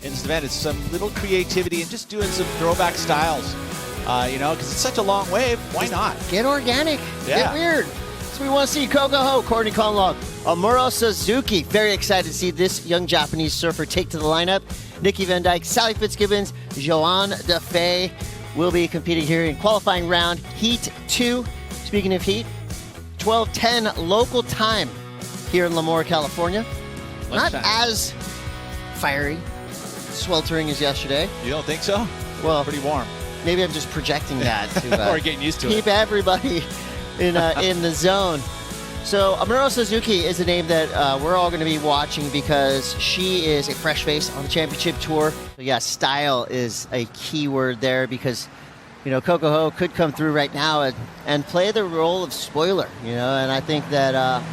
in this event is some little creativity and just doing some throwback styles. You know, because it's such a long wave, why not? Get organic, Yeah. get weird. So we want to see Coco, Courtney, Conlogue, Amouro, Tsuzuki. Very excited to see this young Japanese surfer take to the lineup. Nikki Van Dijk, Sally Fitzgibbons, Johanne Defay will be competing here in qualifying round Heat 2. Speaking of heat, 12:10 local time here in Lemoore, California. Not as fiery, sweltering as yesterday. You don't think so? Well, pretty warm. Maybe I'm just projecting that to or getting used to keep it. everybody in the zone. So Amouro Tsuzuki is a name that we're all going to be watching because she is a fresh face on the championship tour. So yeah, style is a key word there because, you know, Coco could come through right now and play the role of spoiler, you know, and I think that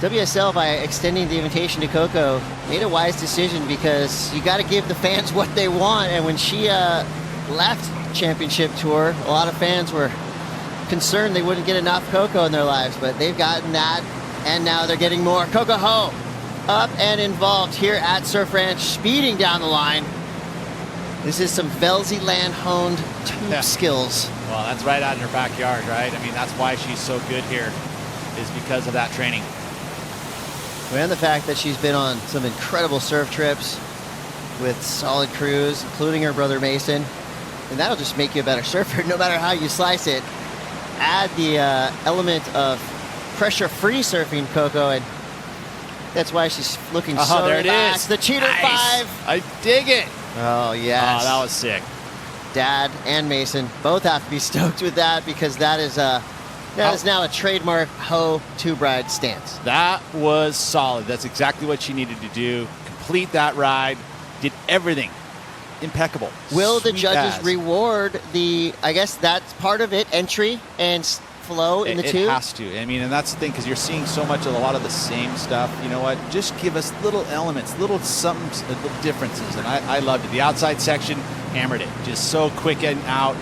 WSL, by extending the invitation to Coco, made a wise decision because you got to give the fans what they want. And when she left championship tour, a lot of fans were concerned they wouldn't get enough Coco in their lives, but they've gotten that, and now they're getting more. Coco up and involved here at Surf Ranch, speeding down the line. This is some Velzy land-honed tube skills. Well, that's right out in her backyard, right? I mean, that's why she's so good here, is because of that training. And the fact that she's been on some incredible surf trips with solid crews, including her brother Mason, and that'll just make you a better surfer no matter how you slice it. Add the element of pressure-free surfing, Coco, and that's why she's looking so there relaxed. it is. The Cheater Nice. 5. I dig it. Oh, yes. Oh, that was sick. Dad and Mason both have to be stoked with that because that is now a trademark Ho tube ride stance. That was solid. That's exactly what she needed to do. Complete that ride. Did everything. Impeccable. Will the Sweet judges as. reward the, I guess that's part of it, entry and flow in the tube? It has to. I mean, and that's the thing, because you're seeing so much of a lot of the same stuff. You know what? Just give us little elements, little differences. And I loved it. The outside section, hammered it. Just so quick and out.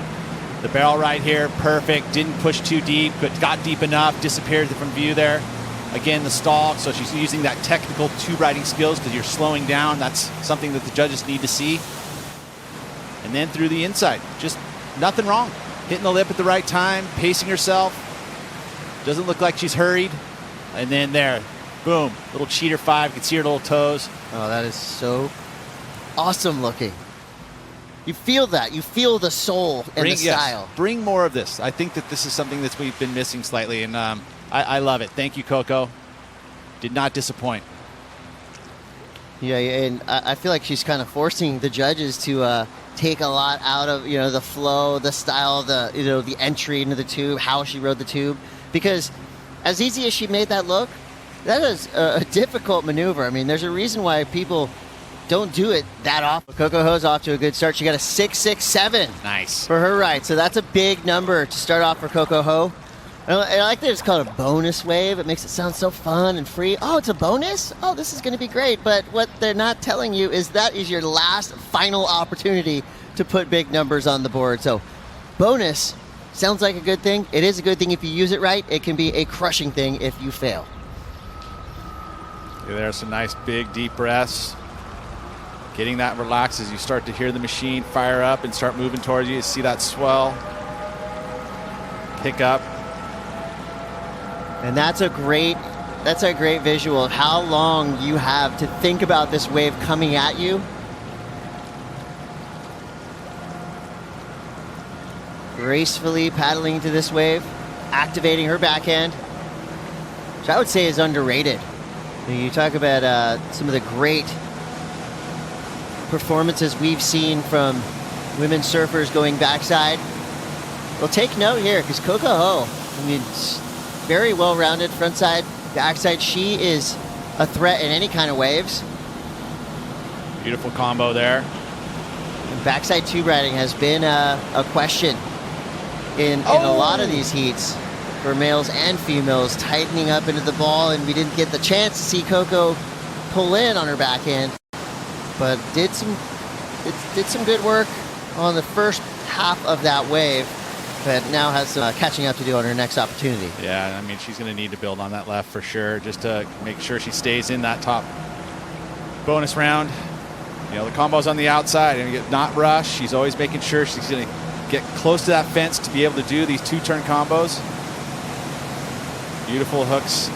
The barrel right here, perfect. Didn't push too deep, but got deep enough. Disappeared from view there. Again, the stall. So she's using that technical tube riding skills because you're slowing down. That's something that the judges need to see. And then through the inside, just nothing wrong. Hitting the lip at the right time, pacing herself. Doesn't look like she's hurried. And then there, boom, little Cheater 5. You can see her little toes. Oh, that is so awesome looking. You feel that. You feel the soul and the style. Yes, bring more of this. I think that this is something that we've been missing slightly, and I love it. Thank you, Coco. Did not disappoint. Yeah, and I feel like she's kind of forcing the judges to take a lot out of, you know, the flow, the style, the entry into the tube, how she rode the tube. Because as easy as she made that look, that is a difficult maneuver. I mean, there's a reason why people don't do it that often. Coco's off to a good start. She got a 6.67. Nice. For her ride. So that's a big number to start off for Coco. I like that it's called a bonus wave. It makes it sound so fun and free. Oh, it's a bonus? Oh, this is going to be great. But what they're not telling you is that is your last final opportunity to put big numbers on the board. So bonus sounds like a good thing. It is a good thing if you use it right. It can be a crushing thing if you fail. Yeah, there's some nice big deep breaths. Getting that relaxed as you start to hear the machine fire up and start moving towards you. You see that swell. Pick up. And that's a great visual of how long you have to think about this wave coming at you. Gracefully paddling into this wave, activating her backhand, which I would say is underrated. You talk about some of the great performances we've seen from women surfers going backside. Well, take note here, because Coco, I mean, very well-rounded frontside, backside. She is a threat in any kind of waves. Beautiful combo there. And backside tube riding has been a question in a lot of these heats for males and females, tightening up into the ball, and we didn't get the chance to see Coco pull in on her backhand, but did some good work on the first half of that wave. But now has some catching up to do on her next opportunity. Yeah, I mean, she's going to need to build on that left for sure, just to make sure she stays in that top bonus round. You know, the combo's on the outside and you get not rush. She's always making sure she's going to get close to that fence to be able to do these 2-turn combos. Beautiful hooks.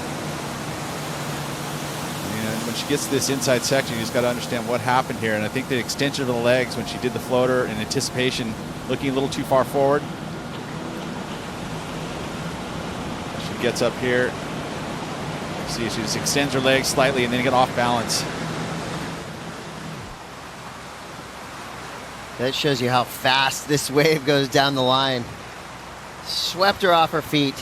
And when she gets to this inside section, you just got to understand what happened here. And I think the extension of the legs when she did the floater in anticipation, looking a little too far forward. She gets up here. See, she just extends her legs slightly and then get off balance. That shows you how fast this wave goes down the line. Swept her off her feet.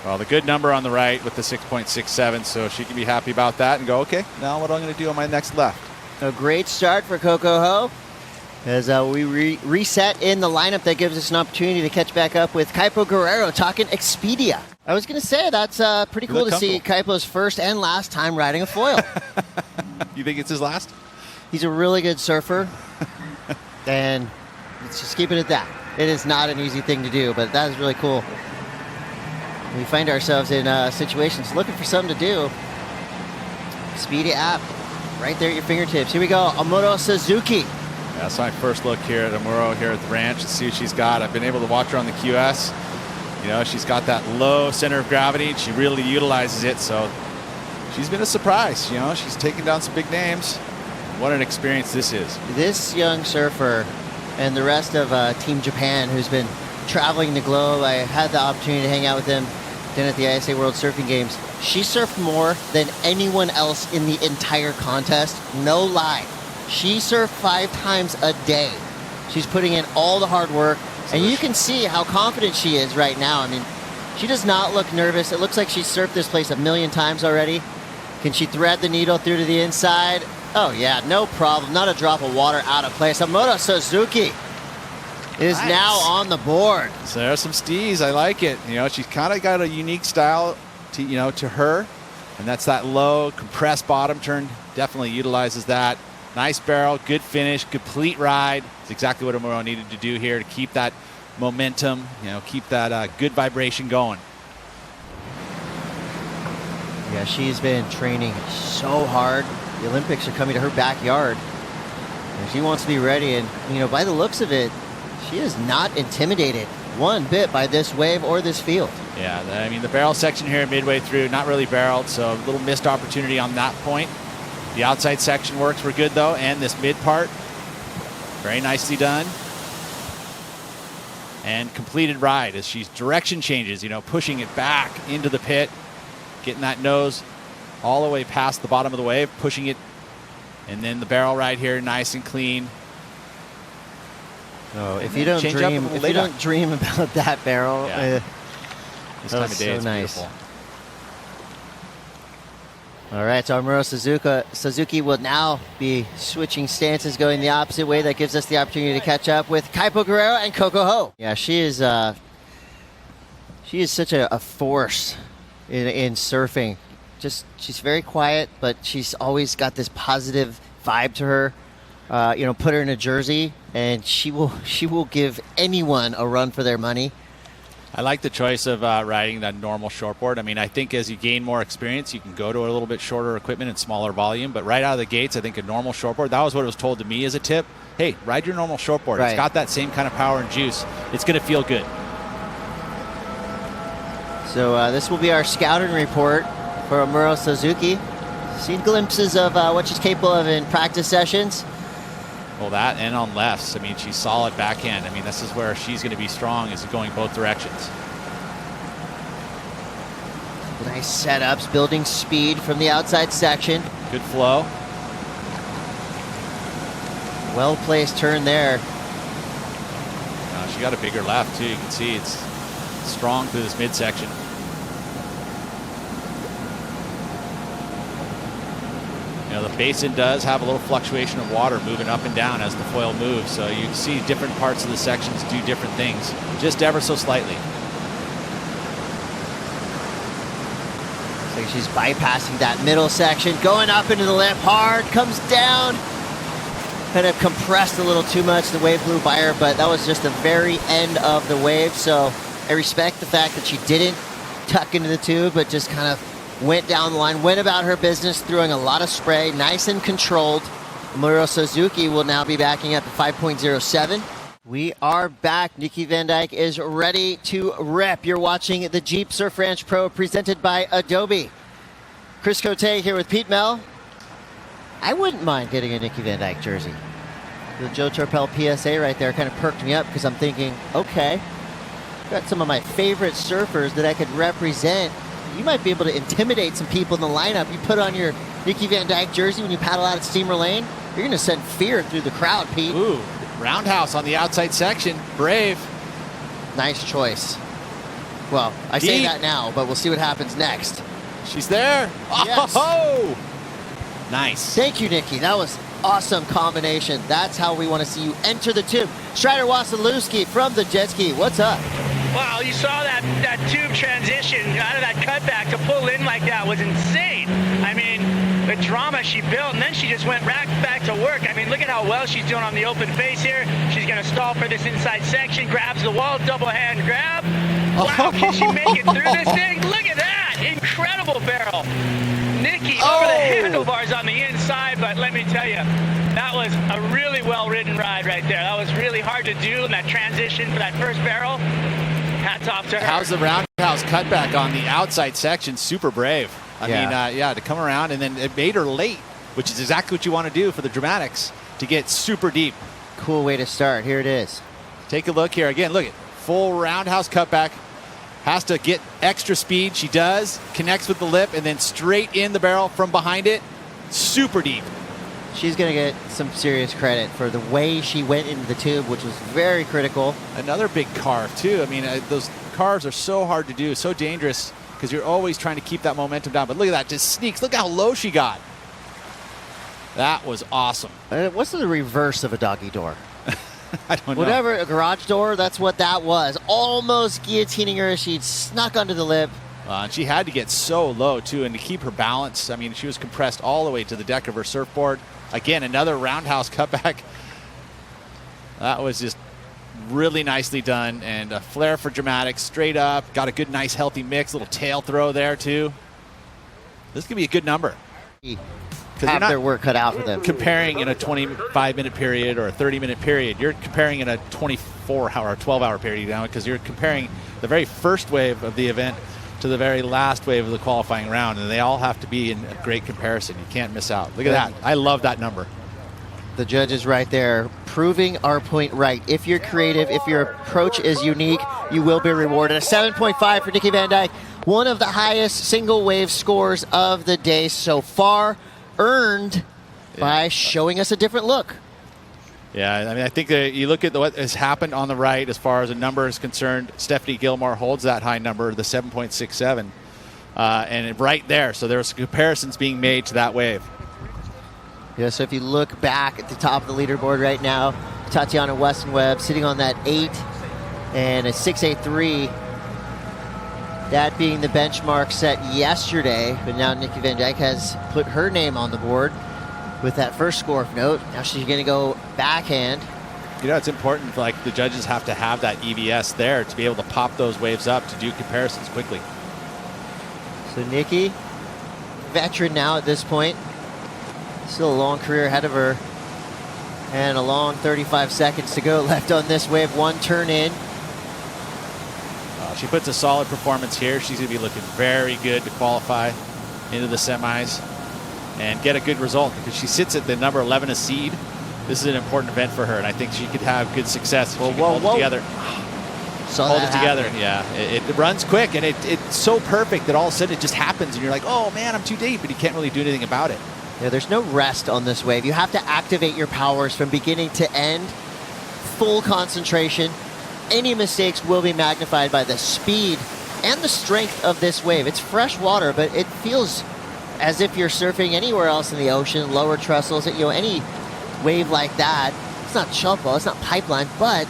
Well, the good number on the right with the 6.67, so she can be happy about that and go, okay, now what am I going to do on my next left? A great start for Coco Ho as we reset in the lineup. That gives us an opportunity to catch back up with Kaipo Guerrero talking Expedia. I was going to say that's pretty cool to see Kaipo's first and last time riding a foil. You think it's his last? He's a really good surfer, and let's just keep it at that. It is not an easy thing to do, but that is really cool. We find ourselves in situations looking for something to do. Expedia app, right there at your fingertips. Here we go, Amouro Tsuzuki. Yeah, that's my first look here at Amuro here at the ranch to see what she's got. I've been able to watch her on the QS. You know, she's got that low center of gravity. She really utilizes it, so she's been a surprise. You know, she's taken down some big names. What an experience this is. This young surfer and the rest of Team Japan, who's been traveling the globe. I had the opportunity to hang out with them then at the ISA World Surfing Games. She surfed more than anyone else in the entire contest. No lie. She surfed 5 times a day. She's putting in all the hard work, and you can see how confident she is right now. I mean, she does not look nervous. It looks like she's surfed this place 1,000,000 times already. Can she thread the needle through to the inside? Oh yeah, no problem. Not a drop of water out of place. Amouro Tsuzuki is now on the board. So there's some stees. I like it. You know, she's kind of got a unique style to, you know, to her, and that's that low compressed bottom turn. Definitely utilizes that. Nice barrel, good finish, complete ride. It's exactly what Amuro needed to do here to keep that momentum, you know, keep that good vibration going. Yeah, she's been training so hard. The Olympics are coming to her backyard, and she wants to be ready. And, you know, by the looks of it, she is not intimidated one bit by this wave or this field. Yeah, I mean, the barrel section here midway through, not really barreled, so a little missed opportunity on that point. The outside section works were good, though, and this mid part, very nicely done. And completed ride as she's direction changes, you know, pushing it back into the pit, getting that nose all the way past the bottom of the wave, pushing it, and then the barrel ride here, nice and clean. Oh, if you don't dream about that barrel, yeah. This time of day, so it's nice. beautiful. All right, so Amouro Tsuzuki will now be switching stances, going the opposite way. That gives us the opportunity to catch up with Kaipo Guerrero and Coco Ho. Yeah, she is such a force in surfing. Just, she's very quiet, but she's always got this positive vibe to her. You know, put her in a jersey, and she will give anyone a run for their money. I like the choice of riding that normal shortboard. I mean, I think as you gain more experience, you can go to a little bit shorter equipment and smaller volume. But right out of the gates, I think a normal shortboard, that was what was told to me as a tip. Hey, ride your normal shortboard. Right. It's got that same kind of power and juice. It's going to feel good. So this will be our scouting report for Amouro Tsuzuki. Seen glimpses of what she's capable of in practice sessions. Well, that and on lefts. I mean, she's solid backhand. I mean, this is where she's going to be strong, is going both directions. Nice setups, building speed from the outside section. Good flow. Well-placed turn there. She got a bigger left, too. You can see it's strong through this midsection. You know, the basin does have a little fluctuation of water moving up and down as the foil moves, so you can see different parts of the sections do different things, just ever so slightly. Looks like she's bypassing that middle section, going up into the lip hard, comes down. Kind of compressed a little too much, the wave blew by her, but that was just the very end of the wave, so I respect the fact that she didn't tuck into the tube, but just kind of went down the line, went about her business, throwing a lot of spray, nice and controlled. Amouro Tsuzuki will now be backing up at 5.07. We are back. Nikki Van Dijk is ready to rep. You're watching the Jeep Surf Ranch Pro presented by Adobe. Chris Courtney here with Pete Mel. I wouldn't mind getting a Nikki Van Dijk jersey. The Joe Turpel PSA right there kind of perked me up because I'm thinking, okay, got some of my favorite surfers that I could represent. You might be able to intimidate some people in the lineup. You put on your Nikki Van Dijk jersey when you paddle out at Steamer Lane, you're going to send fear through the crowd, Pete. Ooh, roundhouse on the outside section. Brave. Nice choice. Well, I say that now, but we'll see what happens next. She's there. Yes. Oh, nice. Thank you, Nikki. That was awesome combination. That's how we want to see you enter the tube. Strider Wasilewski from the jet ski. What's up? Wow, you saw that tube transition out of that cutback to pull in like that was insane. I mean, the drama she built, and then she just went right back to work. I mean, look at how well she's doing on the open face here. She's going to stall for this inside section, grabs the wall, double hand grab. Wow, can she make it through this thing? Look at that, incredible barrel. Nikki over the handlebars on the inside, but let me tell you, that was a really well-ridden ride right there. That was really hard to do in that transition for that first barrel. Hats off to her. How's the roundhouse cutback on the outside section? Super brave. I mean, to come around, and then it made her late, which is exactly what you want to do for the dramatics, to get super deep. Cool way to start. Here it is. Take a look here. Again, look at full roundhouse cutback. Has to get extra speed. She does. Connects with the lip, and then straight in the barrel from behind it. Super deep. She's going to get some serious credit for the way she went into the tube, which was very critical. Another big carve, too. I mean, those carves are so hard to do, so dangerous, because you're always trying to keep that momentum down. But look at that, just sneaks. Look how low she got. That was awesome. What's the reverse of a doggy door? I don't know. Whatever, a garage door, that's what that was. Almost guillotining her. She snuck under the lip. And she had to get so low, too, and to keep her balance. I mean, she was compressed all the way to the deck of her surfboard. Again, another roundhouse cutback. That was just really nicely done, and a flare for dramatics, straight up. Got a good, nice, healthy mix. Little tail throw there, too. This is going to be a good number. Have their work cut out for them. Comparing in a 25-minute period or a 30-minute period. You're comparing in a 24-hour, 12-hour period now, because you're comparing the very first wave of the event to the very last wave of the qualifying round, and they all have to be in a great comparison. You can't miss out. Look at that. I love that number. The judges right there proving our point right. If you're creative, if your approach is unique, you will be rewarded. A 7.5 for Nikki Van Dijk. One of the highest single wave scores of the day so far, earned by showing us a different look. Yeah, I mean, I think that you look at what has happened on the right as far as a number is concerned. Stephanie Gilmore holds that high number, the 7.67, and right there. So there's comparisons being made to that wave. Yeah, so if you look back at the top of the leaderboard right now, Tatiana Weston-Webb sitting on that 8 and a 6.83. That being the benchmark set yesterday, but now Nikki Van Dijk has put her name on the board with that first score of note. Now she's going to go backhand. You know, it's important, like the judges have to have that EVS there to be able to pop those waves up to do comparisons quickly. So Nikki, veteran now at this point. Still a long career ahead of her. And a long 35 seconds to go left on this wave. One turn in. She puts a solid performance here. She's going to be looking very good to qualify into the semis and get a good result, because she sits at the number 11 a seed. This is an important event for her, and I think she could have good success if she can hold it together. Hold it together, yeah. It runs quick, and it's so perfect that all of a sudden it just happens, and you're like, oh man, I'm too deep, but you can't really do anything about it. Yeah, there's no rest on this wave. You have to activate your powers from beginning to end. Full concentration. Any mistakes will be magnified by the speed and the strength of this wave. It's fresh water, but it feels as if you're surfing anywhere else in the ocean, lower trestles, any wave like that. It's not chopo, it's not pipeline, but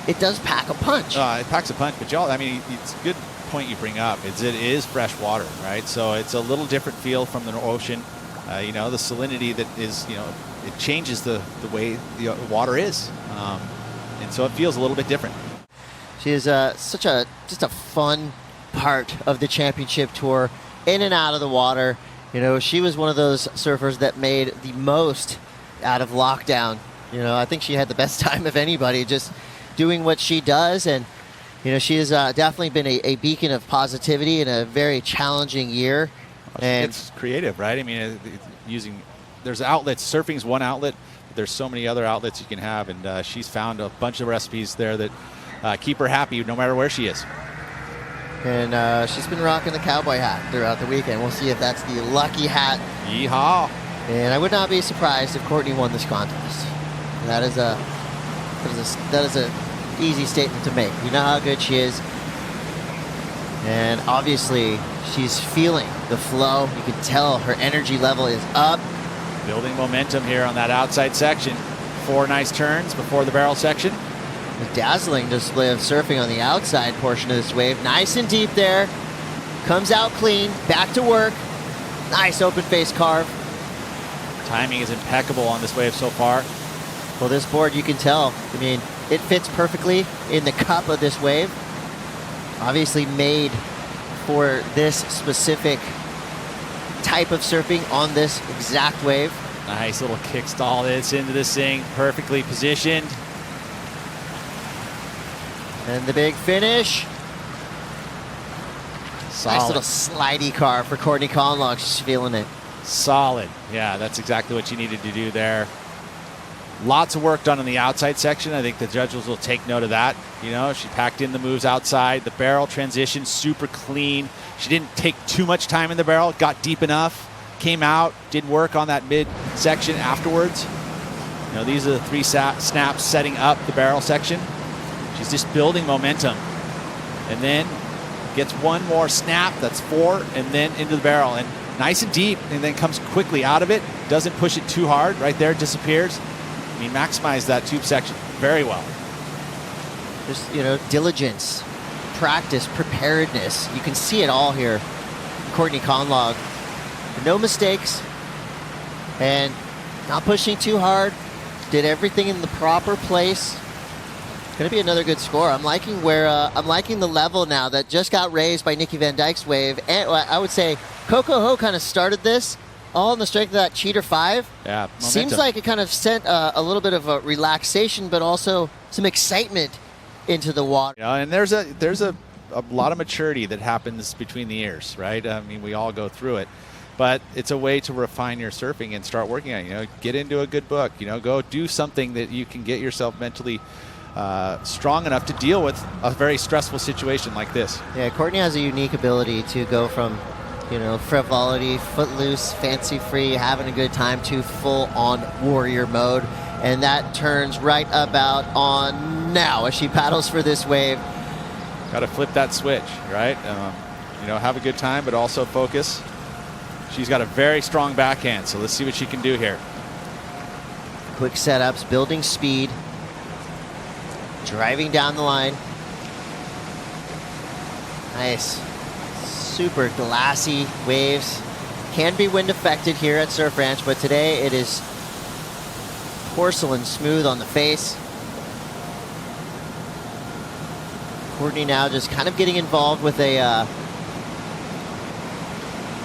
it does pack a punch. It packs a punch, but y'all, I mean, it's a good point you bring up. It is fresh water, right? So it's a little different feel from the ocean. The salinity that is, it changes the way the water is. And so it feels a little bit different. She is just a fun part of the championship tour. in and out of the water. You know, she was one of those surfers that made the most out of lockdown. You know, I think she had the best time of anybody just doing what she does. And, you know, she has definitely been a beacon of positivity in a very challenging year. And it's creative, right? I mean, there's outlets. Surfing's one outlet, but there's so many other outlets you can have. And she's found a bunch of recipes there that keep her happy no matter where she is. And she's been rocking the cowboy hat throughout the weekend. We'll see if that's the lucky hat. Yeehaw. And I would not be surprised if Courtney won this contest. That is a easy statement to make. You know how good she is. And obviously, she's feeling the flow. You can tell her energy level is up. Building momentum here on that outside section. 4 nice turns before the barrel section. A dazzling display of surfing on the outside portion of this wave. Nice and deep there. Comes out clean. Back to work. Nice open face carve. Timing is impeccable on this wave so far. Well, this board, you can tell. I mean, it fits perfectly in the cup of this wave. Obviously made for this specific type of surfing on this exact wave. Nice little kick stall this into this thing. Perfectly positioned. And the big finish. Solid. Nice little slidey car for Courtney Conlogue. She's feeling it. Solid. Yeah, that's exactly what you needed to do there. Lots of work done on the outside section. I think the judges will take note of that. You know, she packed in the moves outside. The barrel transition, super clean. She didn't take too much time in the barrel. Got deep enough. Came out. Did work on that mid section afterwards. You know, these are the 3 snaps setting up the barrel section. She's just building momentum. And then gets 1 more snap. That's 4. And then into the barrel. And nice and deep. And then comes quickly out of it. Doesn't push it too hard. Right there, disappears. I mean, maximize that tube section very well. Just, you know, diligence, practice, preparedness. You can see it all here. Courtney Conlogue. No mistakes. And not pushing too hard. Did everything in the proper place. Going to be another good score. I'm liking the level now that just got raised by Nikki Van Dijk's wave. And I would say Coco kind of started this all in the strength of that cheater 5. Yeah, momentum. Seems like it kind of sent a little bit of a relaxation, but also some excitement into the water. Yeah, and there's a lot of maturity that happens between the years, right? I mean, we all go through it. But it's a way to refine your surfing and start working on it. You know, get into a good book. You know, go do something that you can get yourself mentally strong enough to deal with a very stressful situation like this. Yeah, Courtney has a unique ability to go from, you know, frivolity, footloose, fancy-free, having a good time to full-on warrior mode. And that turns right about on now as she paddles for this wave. Got to flip that switch, right? You know, have a good time, but also focus. She's got a very strong backhand, so let's see what she can do here. Quick setups, building speed, driving down the line. Nice. Super glassy waves. Can be wind affected here at Surf Ranch, but today it is porcelain smooth on the face. Courtney now just kind of getting involved with a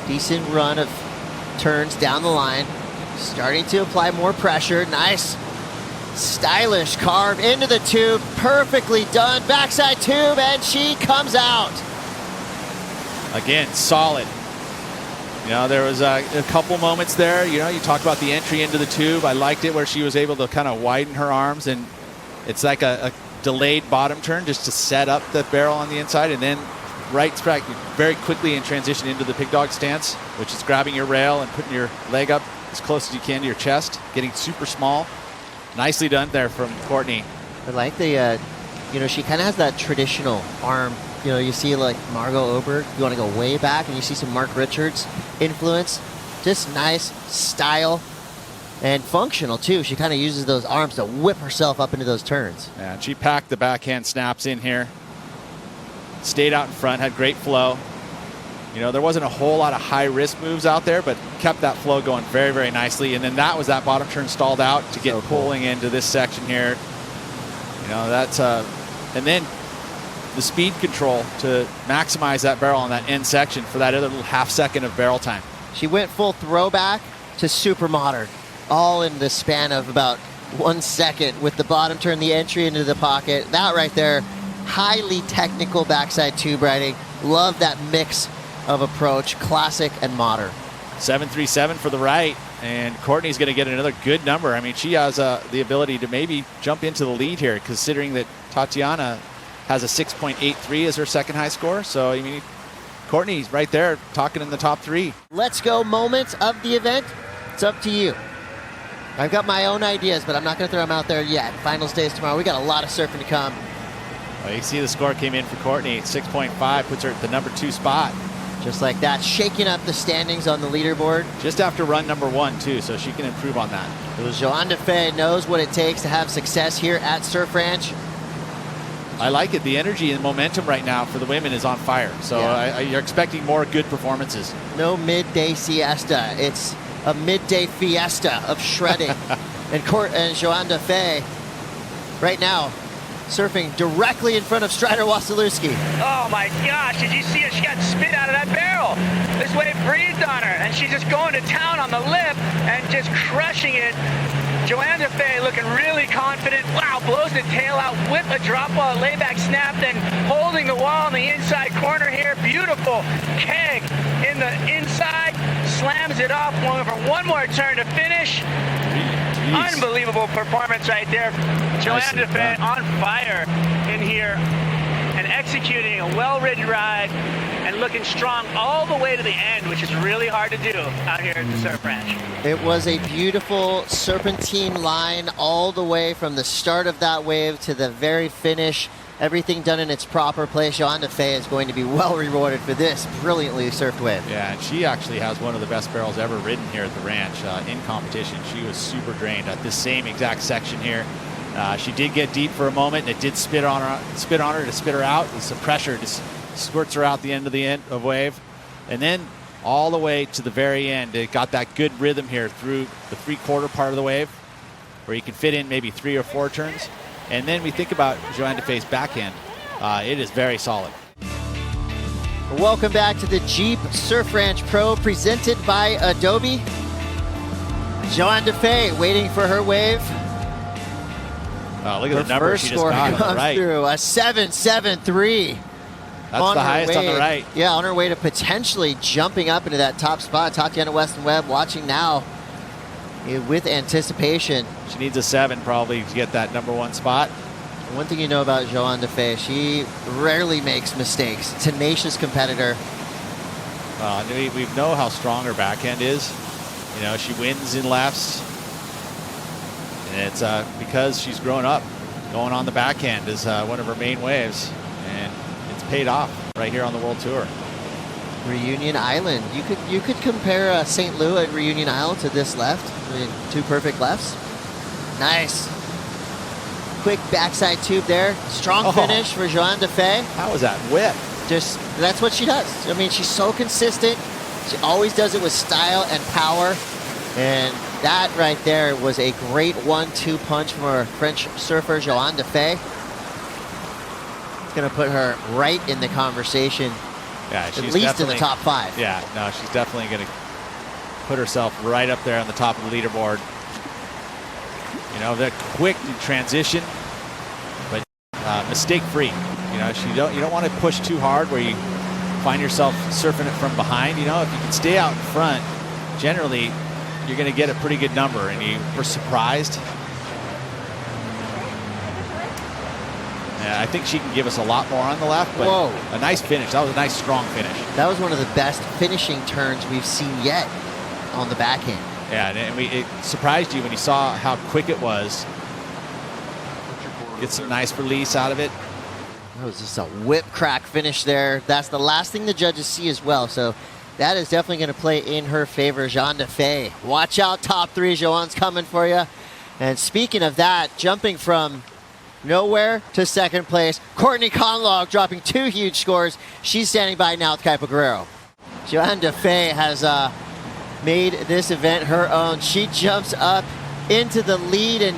decent run of turns down the line. Starting to apply more pressure. Nice. Stylish carve into the tube. Perfectly done. Backside tube, and she comes out. Again, solid. You know, there was a couple moments there. You know, you talked about the entry into the tube. I liked it where she was able to kind of widen her arms, and it's like a delayed bottom turn just to set up the barrel on the inside, and then right back very quickly in transition into the pig dog stance, which is grabbing your rail and putting your leg up as close as you can to your chest, getting super small. Nicely done there from Courtney. I like the, you know, she kind of has that traditional arm. You know, you see like Margot Oberg, you want to go way back, and you see some Mark Richards influence. Just nice style and functional too. She kind of uses those arms to whip herself up into those turns. Yeah, and she packed the backhand snaps in here. Stayed out in front, had great flow. You know, there wasn't a whole lot of high-risk moves out there, but kept that flow going very, very nicely. And then that was that bottom turn stalled out to get pulling into this section here. You know, that's and then the speed control to maximize that barrel on that end section for that other little half second of barrel time. She went full throwback to super modern, all in the span of about 1 second with the bottom turn, the entry into the pocket. That right there, highly technical backside tube riding. Love that mix of approach, classic and modern. 737 for the right, and Courtney's going to get another good number. I mean, she has the ability to maybe jump into the lead here, considering that Tatiana has a 6.83 as her second high score. So, I mean, Courtney's right there talking in the top 3. Let's go moments of the event. It's up to you. I've got my own ideas, but I'm not going to throw them out there yet. Finals day is tomorrow. We got a lot of surfing to come. Well, you see the score came in for Courtney. 6.5 puts her at the number 2 spot. Just like that, shaking up the standings on the leaderboard. Just after run number 1, too, so she can improve on that. It was Johanne Defay, knows what it takes to have success here at Surf Ranch. I like it. The energy and momentum right now for the women is on fire. So Yeah. you're expecting more good performances. No midday siesta. It's a midday fiesta of shredding. and Johanne Defay, right now, surfing directly in front of Strider Wasilewski. Oh my gosh, did you see it? She got spit out of that barrel. This wave breathed on her, and she's just going to town on the lip and just crushing it. Johanne Defay looking really confident. Wow, blows the tail out with a drop wall, layback snap, then holding the wall in the inside corner here. Beautiful keg in the inside, slams it off, going for one more turn to finish. Jeez. Unbelievable performance right there. Johanne Defay on fire in here and executing a well-ridden ride and looking strong all the way to the end, which is really hard to do out here at the Surf Ranch. It was a beautiful serpentine line all the way from the start of that wave to the very finish. Everything done in its proper place. Johanne Defay is going to be well rewarded for this brilliantly surfed wave. Yeah, and she actually has one of the best barrels ever ridden here at the ranch in competition. She was super drained at this same exact section here. She did get deep for a moment, and it did spit on her to spit her out. It's the pressure just squirts her out the end of wave, and then all the way to the very end. It got that good rhythm here through the 3/4 part of the wave, where you can fit in maybe 3 or 4 turns. And then we think about Johanne Defay's backhand. It is very solid. Welcome back to the Jeep Surf Ranch Pro presented by Adobe. Johanne Defay waiting for her wave. Look at the number she just got on the right. Through a 7.73. That's the highest on the right. Yeah, on her way to potentially jumping up into that top spot. Tatiana Weston Webb watching now with anticipation. She needs a 7 probably to get that number 1 spot. One thing you know about Johanne Defay, she rarely makes mistakes. Tenacious competitor. We know how strong her backhand is. You know, she wins in lefts. And it's because she's grown up going on the backhand is one of her main waves. And it's paid off right here on the World Tour. Reunion Island. You could compare St. Louis at Reunion Island to this left. I mean, 2 perfect lefts. Nice. Quick backside tube there. Strong finish for Johanne Defay. How was that whip? Just, that's what she does. I mean, she's so consistent. She always does it with style and power. And that right there was a great 1-2 punch from our French surfer, Johanne Defay. It's going to put her right in the conversation. Yeah, she's at least in the top 5. Yeah, no, she's definitely going to put herself right up there on the top of the leaderboard. You know, that quick transition, but mistake-free. You know, you don't want to push too hard where you find yourself surfing it from behind. You know, if you can stay out in front, generally you're going to get a pretty good number, and you were surprised. Yeah, I think she can give us a lot more on the left, but a nice finish. That was a nice, strong finish. That was one of the best finishing turns we've seen yet on the backhand. Yeah, and it surprised you when you saw how quick it was. Get some nice release out of it. That was just a whip crack finish there. That's the last thing the judges see as well. So that is definitely going to play in her favor. Johanne Defay. Watch out, top 3. Johanne's coming for you. And speaking of that, jumping from nowhere to second place, Courtney Conlogue dropping 2 huge scores. She's standing by now with Kaipo Guerrero. Johanne Defay has made this event her own. She jumps up into the lead and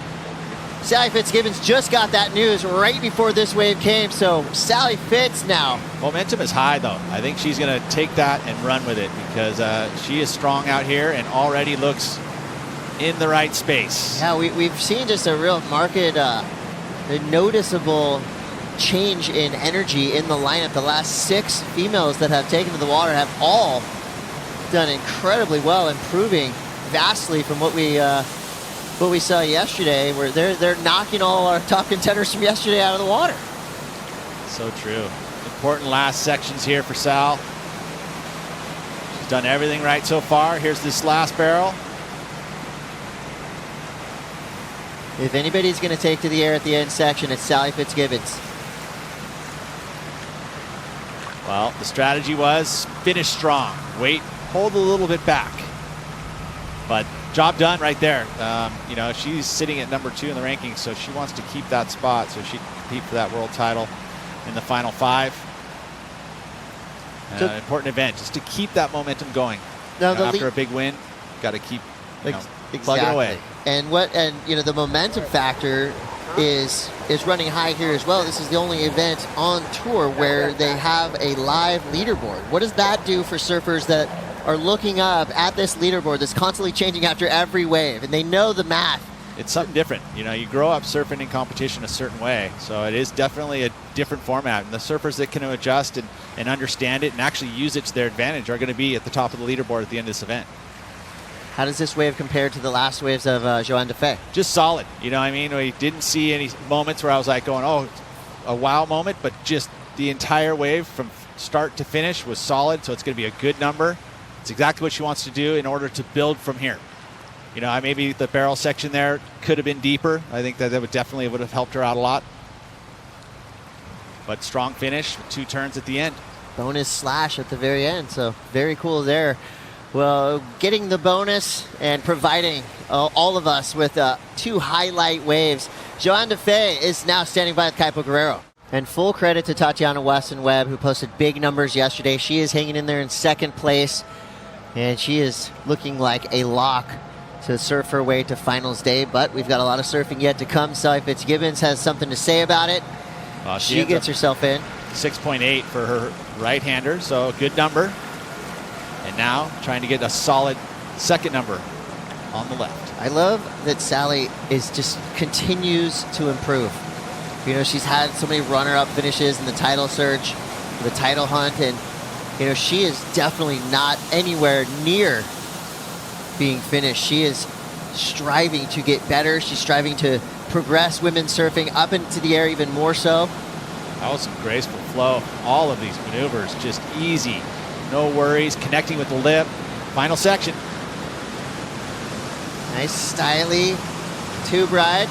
Sally Fitzgibbons just got that news right before this wave came, so Sally Fitz now. Momentum is high, though. I think she's going to take that and run with it because she is strong out here and already looks in the right space. Yeah, we've seen just a real marked, a noticeable change in energy in the lineup. The last 6 females that have taken to the water have all done incredibly well, improving vastly from what we saw yesterday, where they're knocking all our top contenders from yesterday out of the water. So true. Important last sections here for Sal. She's done everything right so far. Here's this last barrel. If anybody's going to take to the air at the end section, it's Sally Fitzgibbons. Well, the strategy was finish strong. Wait, hold a little bit back. But job done right there. You know, she's sitting at number 2 in the rankings, so she wants to keep that spot so she can compete for that world title in the final 5. Important event, just to keep that momentum going. Now, after a big win, got to keep plugging away. And you know, the momentum factor is running high here as well. This is the only event on tour where they have a live leaderboard. What does that do for surfers that are looking up at this leaderboard that's constantly changing after every wave, and they know the math? It's something different. You know, you grow up surfing in competition a certain way, so it is definitely a different format. And the surfers that can adjust and understand it and actually use it to their advantage are going to be at the top of the leaderboard at the end of this event. How does this wave compare to the last waves of Johanne Defay? Just solid. You know what I mean? We didn't see any moments where I was like going, oh, a wow moment, but just the entire wave from start to finish was solid, so it's going to be a good number. It's exactly what she wants to do in order to build from here. You know, maybe the barrel section there could have been deeper. I think that would have helped her out a lot. But strong finish with 2 turns at the end. Bonus slash at the very end, so very cool there. Well, getting the bonus and providing all of us with 2 highlight waves. Johanne Defay is now standing by with Kaipo Guerrero. And full credit to Tatiana Weston-Webb, who posted big numbers yesterday. She is hanging in there in 2nd place, and she is looking like a lock to surf her way to finals day. But we've got a lot of surfing yet to come. Sally Fitzgibbons has something to say about it. She gets herself in. 6.8 for her right-hander, so a good number. And now trying to get a solid 2nd number on the left. I love that Sally continues to improve. You know, she's had so many runner-up finishes in the title search, the title hunt, and you know, she is definitely not anywhere near being finished. She is striving to get better. She's striving to progress women's surfing up into the air even more so. That was some graceful flow. All of these maneuvers just easy. No worries, connecting with the lip. Final section. Nice styly tube ride.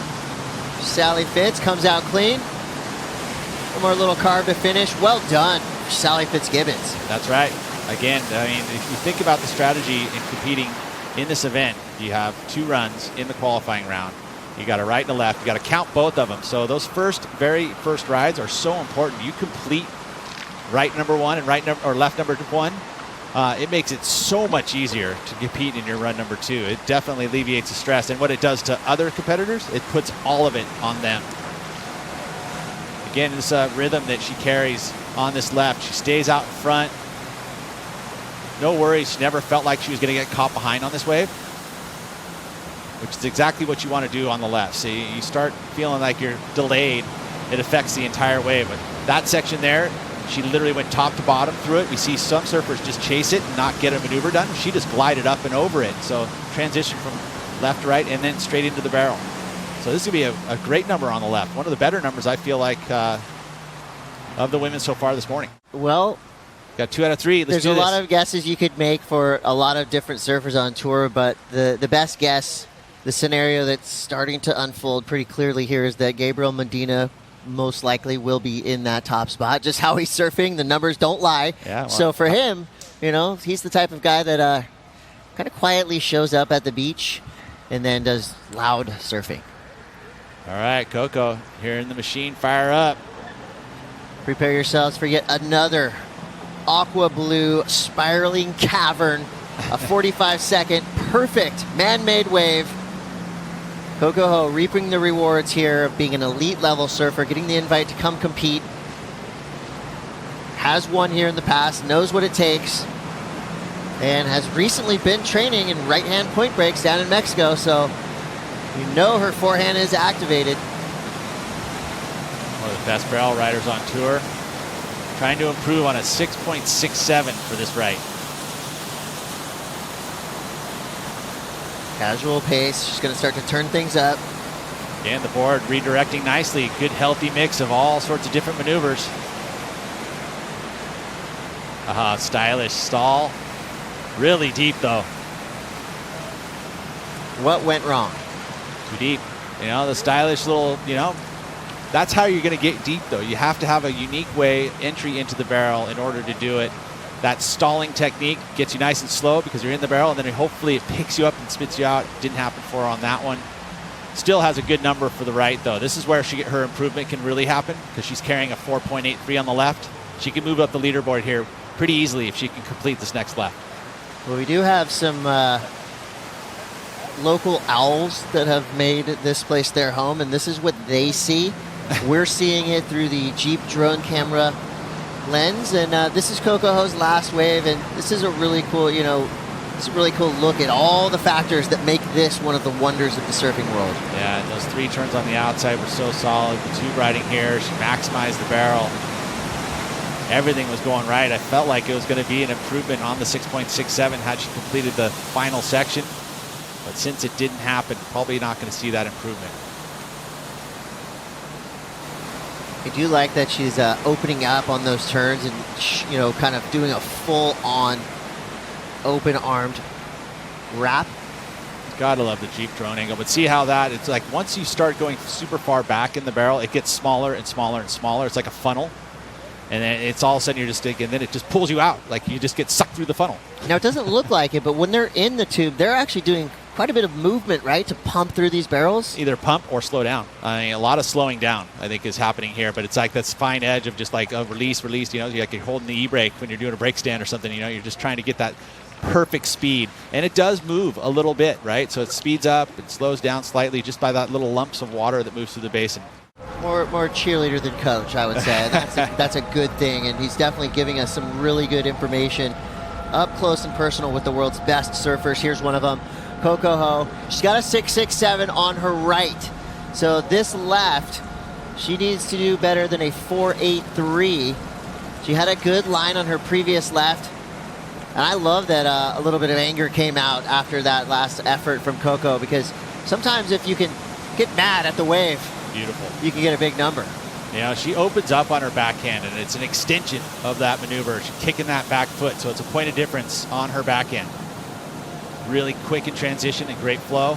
Sally Fitz comes out clean. One more little carve to finish. Well done, Sally Fitzgibbons. That's right. Again, I mean, if you think about the strategy in competing in this event, you have 2 runs in the qualifying round. You got a right and a left. You got to count both of them. So those very first rides are so important. You complete right number 1 and left number 1. It makes it so much easier to compete in your run number 2. It definitely alleviates the stress. And what it does to other competitors, it puts all of it on them. Again, this rhythm that she carries on this left. She stays out in front. No worries. She never felt like she was going to get caught behind on this wave, which is exactly what you want to do on the left. So you start feeling like you're delayed. It affects the entire wave. But that section there, she literally went top to bottom through it. We see some surfers just chase it and not get a maneuver done. She just glided up and over it. So transition from left to right and then straight into the barrel. So this is going to be a great number on the left. One of the better numbers, I feel like, of the women so far this morning. Well, got 2 out of 3. There's a lot of guesses you could make for a lot of different surfers on tour, but the best guess, the scenario that's starting to unfold pretty clearly here, is that Gabriel Medina most likely will be in that top spot. Just how he's surfing, the numbers don't lie. Yeah, well, so for him, you know, he's the type of guy that kind of quietly shows up at the beach and then does loud surfing. All right, Coco, here in the machine, fire up. Prepare yourselves for yet another aqua blue spiraling cavern, a 45-second perfect man-made wave. Coco Ho reaping the rewards here of being an elite level surfer, getting the invite to come compete. Has won here in the past, knows what it takes, and has recently been training in right-hand point breaks down in Mexico, so you know her forehand is activated. One of the best barrel riders on tour. Trying to improve on a 6.67 for this right. Casual pace, she's going to start to turn things up. And the board redirecting nicely. Good healthy mix of all sorts of different maneuvers. Stylish stall. Really deep though. What went wrong? Too deep. You know, the stylish little, you know, that's how you're going to get deep though. You have to have a unique way entry into the barrel in order to do it. That stalling technique gets you nice and slow because you're in the barrel, and then hopefully it picks you up and spits you out. Didn't happen for her on that one. Still has a good number for the right though. This is where her improvement can really happen because she's carrying a 4.83 on the left. She can move up the leaderboard here pretty easily if she can complete this next left. Well, we do have some local owls that have made this place their home, and this is what they see. We're seeing it through the Jeep drone camera lens, and this is Coco Ho's last wave, and this is a really cool, you know, it's a really cool look at all the factors that make this one of the wonders of the surfing world. Yeah, and those 3 turns on the outside were so solid. The tube riding here, she maximized the barrel. Everything was going right. I felt like it was going to be an improvement on the 6.67 had she completed the final section, but since it didn't happen, probably not going to see that improvement. I do like that she's opening up on those turns and, you know, kind of doing a full-on open-armed wrap. Gotta love the Jeep drone angle, but see how that, it's like once you start going super far back in the barrel, it gets smaller and smaller and smaller. It's like a funnel. And then it's all of a sudden you're just thinking, then it just pulls you out. Like you just get sucked through the funnel. Now, it doesn't look like it, but when they're in the tube, they're actually doing quite a bit of movement, right, to pump through these barrels? Either pump or slow down. I mean, a lot of slowing down, I think, is happening here. But it's like this fine edge of just like a release, you know, like you're holding the e-brake when you're doing a brake stand or something, you know, you're just trying to get that perfect speed. And it does move a little bit, right? So it speeds up, it slows down slightly just by that little lumps of water that moves through the basin. More cheerleader than coach, I would say. That's a good thing, and he's definitely giving us some really good information up close and personal with the world's best surfers. Here's one of them, Coco Ho. She's got a 6.67 on her right. So this left, she needs to do better than a 4.83. She had a good line on her previous left. And I love that a little bit of anger came out after that last effort from Coco, because sometimes if you can get mad at the wave, beautiful, you can get a big number. Yeah, she opens up on her backhand, and it's an extension of that maneuver. She's kicking that back foot, so it's a point of difference on her backhand. Really quick in transition and great flow.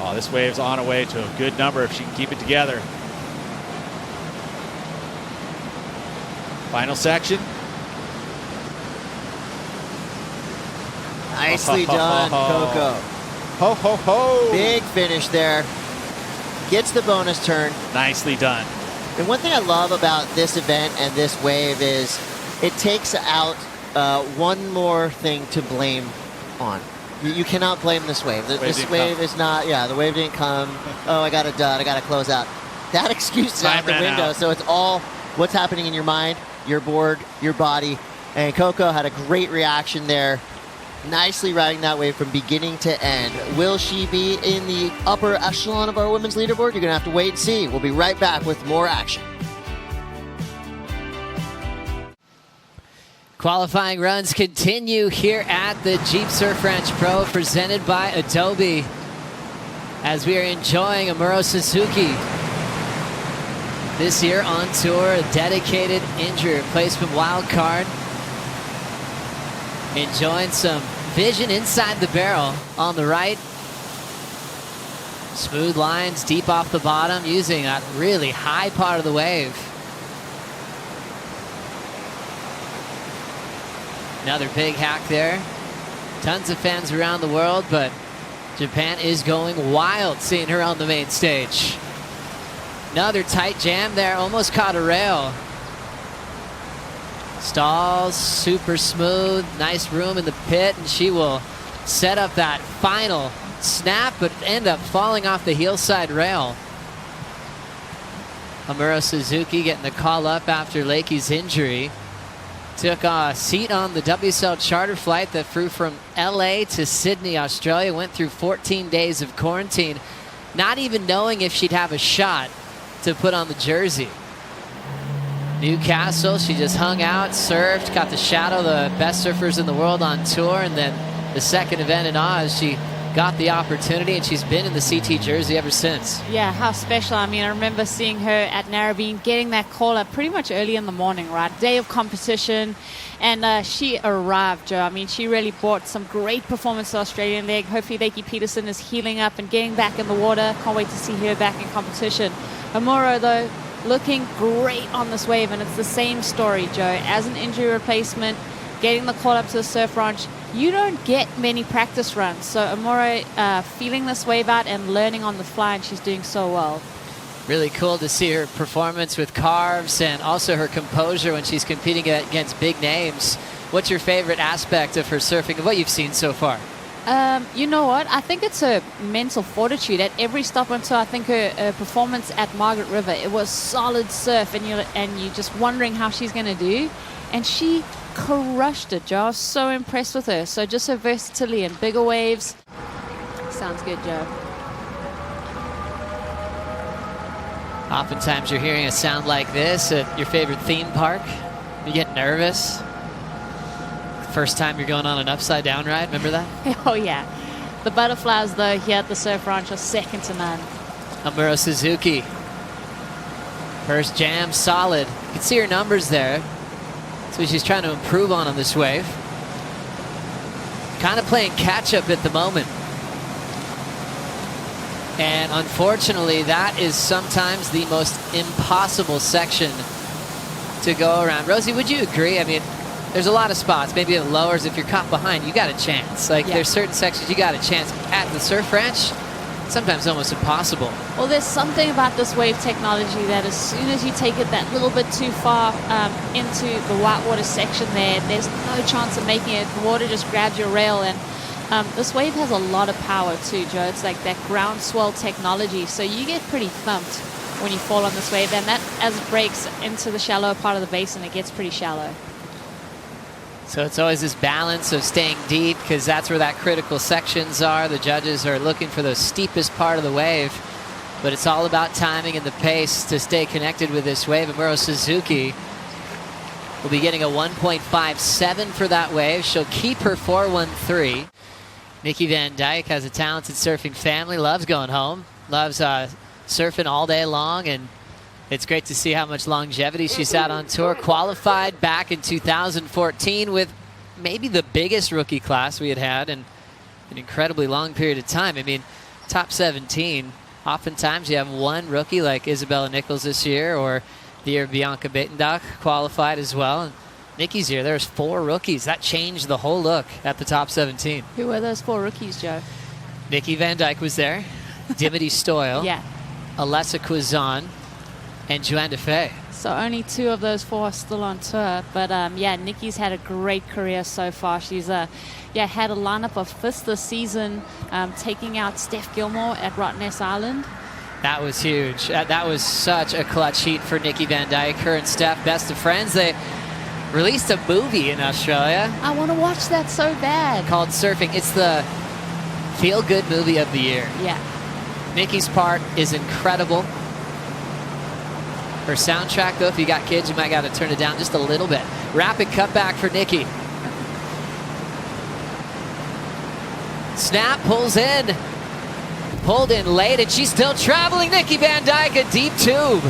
Oh, this wave's on her way to a good number if she can keep it together. Final section. Nicely done, Coco. Ho, ho, ho. Big finish there. Gets the bonus turn. Nicely done. And one thing I love about this event and this wave is it takes out one more thing to blame on. You cannot blame this wave. This wave is not, the wave didn't come. Oh, I got a dud, I got to close out. That excuse is out the window. So it's all what's happening in your mind, your board, your body. And Coco had a great reaction there. Nicely riding that wave from beginning to end. Will she be in the upper echelon of our women's leaderboard? You're going to have to wait and see. We'll be right back with more action. Qualifying runs continue here at the Jeep Surf Ranch Pro, presented by Adobe, as we are enjoying Amuro Tsuzuki this year on tour, a dedicated injury replacement wild card. Enjoying some vision inside the barrel on the right. Smooth lines deep off the bottom, using that really high part of the wave. Another big hack there. Tons of fans around the world, but Japan is going wild seeing her on the main stage. Another tight jam there, almost caught a rail. Stalls, super smooth, nice room in the pit, and she will set up that final snap, but end up falling off the heel side rail. Amouro Tsuzuki getting the call up after Lakey's injury. Took a seat on the WSL charter flight that flew from LA to Sydney, Australia. Went through 14 days of quarantine, not even knowing if she'd have a shot to put on the jersey. Newcastle, she just hung out, surfed, got to shadow the best surfers in the world on tour, and then the second event in Oz, she got the opportunity, and she's been in the CT jersey ever since. Yeah, how special. I mean, I remember seeing her at Narrabeen getting that call up pretty much early in the morning, right? Day of competition, and she arrived, Joe. I mean, she really brought some great performance to Australian leg. Hopefully, Lakey Peterson is healing up and getting back in the water. Can't wait to see her back in competition. Amuro, though, looking great on this wave, and it's the same story, Joe. As an injury replacement, getting the call up to the surf ranch, you don't get many practice runs. So Amouro feeling this wave out and learning on the fly, and she's doing so well. Really cool to see her performance with carves and also her composure when she's competing against big names. What's your favorite aspect of her surfing, of what you've seen so far? You know what? I think it's her mental fortitude. At every stop until I think her performance at Margaret River, it was solid surf, and you're just wondering how she's going to do. And she crushed it, Joe. I was so impressed with her. So just her versatility and bigger waves. Sounds good, Joe. Oftentimes you're hearing a sound like this at your favorite theme park. You get nervous. First time you're going on an upside down ride, remember that? Oh yeah. The butterflies though here at the surf ranch are second to none. Amouro Tsuzuki. First jam, solid. You can see her numbers there. That's what she's trying to improve on this wave. Kind of playing catch up at the moment. And unfortunately, that is sometimes the most impossible section to go around. Rosie, would you agree? I mean, there's a lot of spots. Maybe it lowers. If you're caught behind, you got a chance. Like, there's certain sections you got a chance. At the surf ranch, sometimes almost impossible. Well, there's something about this wave technology that as soon as you take it that little bit too far into the whitewater section there's no chance of making it. The water just grabs your rail, and this wave has a lot of power too, Joe. It's like that ground swell technology, so you get pretty thumped when you fall on this wave, and that as it breaks into the shallow part of the basin, it gets pretty shallow. So it's always this balance of staying deep, because that's where that critical sections are. The judges are looking for the steepest part of the wave, but it's all about timing and the pace to stay connected with this wave. Amouro Tsuzuki will be getting a 1.57 for that wave. She'll keep her 4.13. Nikki Van Dijk has a talented surfing family, loves going home, loves surfing all day long, and it's great to see how much longevity she's had on tour. Qualified back in 2014 with maybe the biggest rookie class we had in an incredibly long period of time. I mean, top 17. Oftentimes you have one rookie like Isabella Nichols this year, or the year Bianca Beitendach qualified as well. And Nikki's year, there's 4 rookies. That changed the whole look at the top 17. Who were those 4 rookies, Joe? Nikki Van Dijk was there. Dimity Stoyle. Yeah. Alessa Quizon. And Johanne Defay. So only 2 of those 4 are still on tour. But yeah, Nikki's had a great career so far. She's had a lineup of 5th this season, taking out Steph Gilmore at Rottnest Island. That was huge. That was such a clutch heat for Nikki Van Dijk. Her and Steph, best of friends. They released a movie in Australia. I want to watch that so bad. Called Surfing. It's the feel-good movie of the year. Yeah. Nikki's part is incredible. Her soundtrack, though, if you got kids, you might got to turn it down just a little bit. Rapid cutback for Nikki. Snap, pulls in. Pulled in late, and she's still traveling. Nikki Van Dijk, a deep tube.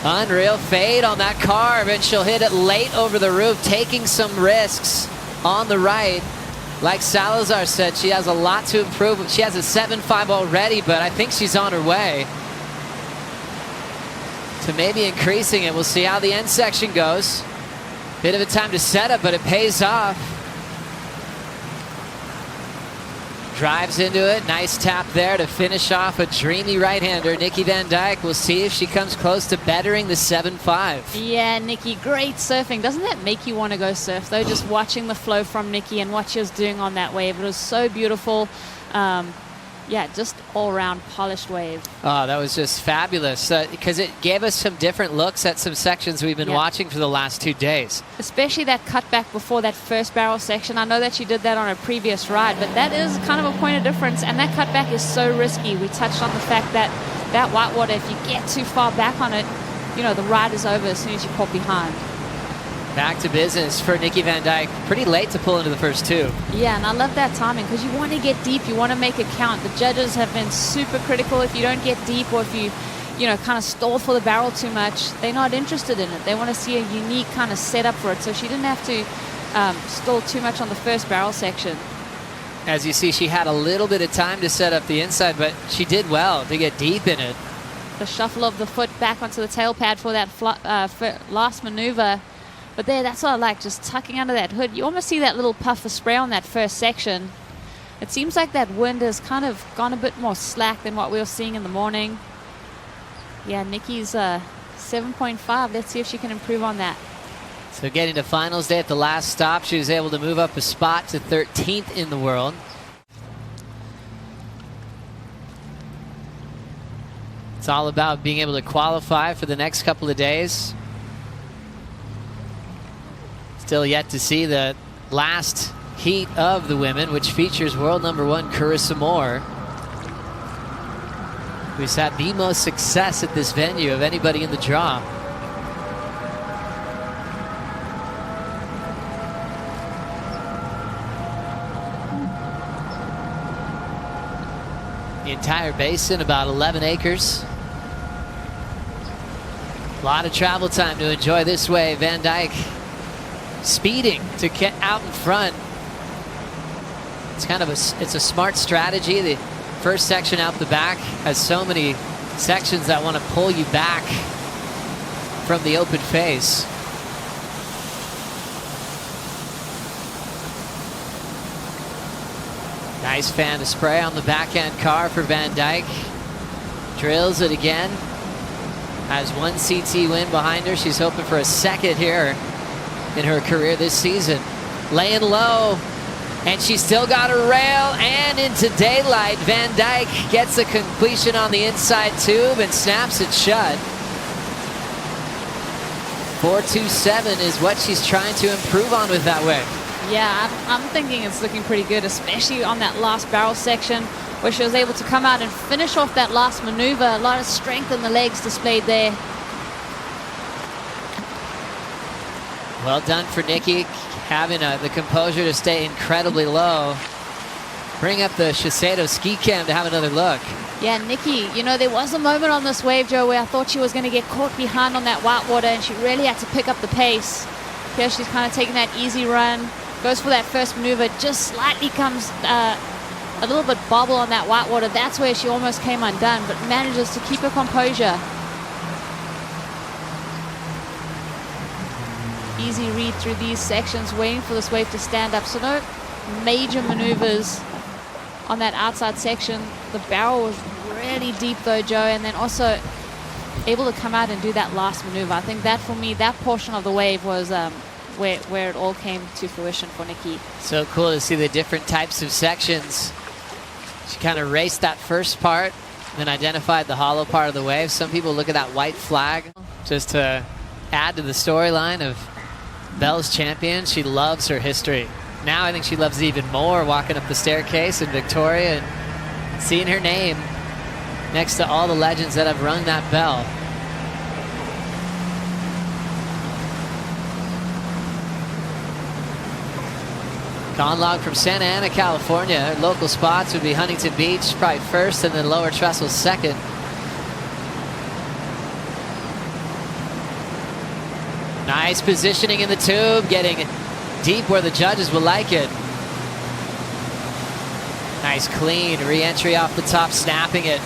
Unreal fade on that carve, and she'll hit it late over the roof, taking some risks on the right. Like Salazar said, she has a lot to improve. She has a 7.5 already, but I think she's on her way to maybe increasing it. We'll see how the end section goes. Bit of a time to set up, but it pays off. Drives into it. Nice tap there to finish off a dreamy right-hander. Nikki Van Dijk. We'll see if she comes close to bettering the 7-5. Yeah, Nikki, great surfing. Doesn't that make you want to go surf, though? Just watching the flow from Nikki and what she was doing on that wave. It was so beautiful. Yeah, just all-around polished wave. Oh, that was just fabulous because it gave us some different looks at some sections we've been watching for the last 2 days. Especially that cutback before that first barrel section. I know that she did that on a previous ride, but that is kind of a point of difference, and that cutback is so risky. We touched on the fact that that whitewater, if you get too far back on it, you know, the ride is over as soon as you pop behind. Back to business for Nikki Van Dijk. Pretty late to pull into the first 2. Yeah, and I love that timing because you want to get deep. You want to make it count. The judges have been super critical. If you don't get deep or if you know, kind of stall for the barrel too much, they're not interested in it. They want to see a unique kind of setup for it. So she didn't have to stall too much on the first barrel section. As you see, she had a little bit of time to set up the inside, but she did well to get deep in it. The shuffle of the foot back onto the tail pad for that last maneuver. But there, that's what I like, just tucking under that hood. You almost see that little puff of spray on that first section. It seems like that wind has kind of gone a bit more slack than what we were seeing in the morning. Yeah, Nikki's 7.5. Let's see if she can improve on that. So getting to finals day at the last stop, she was able to move up a spot to 13th in the world. It's all about being able to qualify for the next couple of days. Still yet to see the last heat of the women, which features world number 1 Carissa Moore, who's had the most success at this venue of anybody in the draw. The entire basin, about 11 acres. A lot of travel time to enjoy this wave. Van Dijk speeding to get out in front. It's kind of it's a smart strategy. The first section out the back has so many sections that want to pull you back from the open face. Nice fan of spray on the backhand car for Van Dijk. Drills it again. Has 1 CT win behind her. She's hoping for a second here in her career this season. Laying low, and she's still got a rail and into daylight. Van Dijk gets a completion on the inside tube and snaps it shut. 4.27 is what she's trying to improve on with that wave. Yeah, I'm thinking it's looking pretty good, especially on that last barrel section where she was able to come out and finish off that last maneuver. A lot of strength in the legs displayed there. Well done for Nikki, having the composure to stay incredibly low. Bring up the Shiseido ski cam to have another look. Yeah, Nikki, you know, there was a moment on this wave, Joe, where I thought she was going to get caught behind on that whitewater, and she really had to pick up the pace. Here she's kind of taking that easy run, goes for that first maneuver, just slightly comes a little bit bobble on that whitewater. That's where she almost came undone, but manages to keep her composure. Easy read through these sections, waiting for this wave to stand up. So no major maneuvers on that outside section. The barrel was really deep though, Joe, and then also able to come out and do that last maneuver. I think that for me, that portion of the wave was where it all came to fruition for Nikki. So cool to see the different types of sections. She kind of raced that first part, then identified the hollow part of the wave. Some people look at that white flag just to add to the storyline of Belle's champion. She loves her history. Now I think she loves it even more, walking up the staircase in Victoria and seeing her name next to all the legends that have rung that bell. Conlogue from Santa Ana, California. Her local spots would be Huntington Beach, probably first, and then Lower Trestle second. Nice positioning in the tube, getting deep where the judges will like it. Nice clean re-entry off the top, snapping it.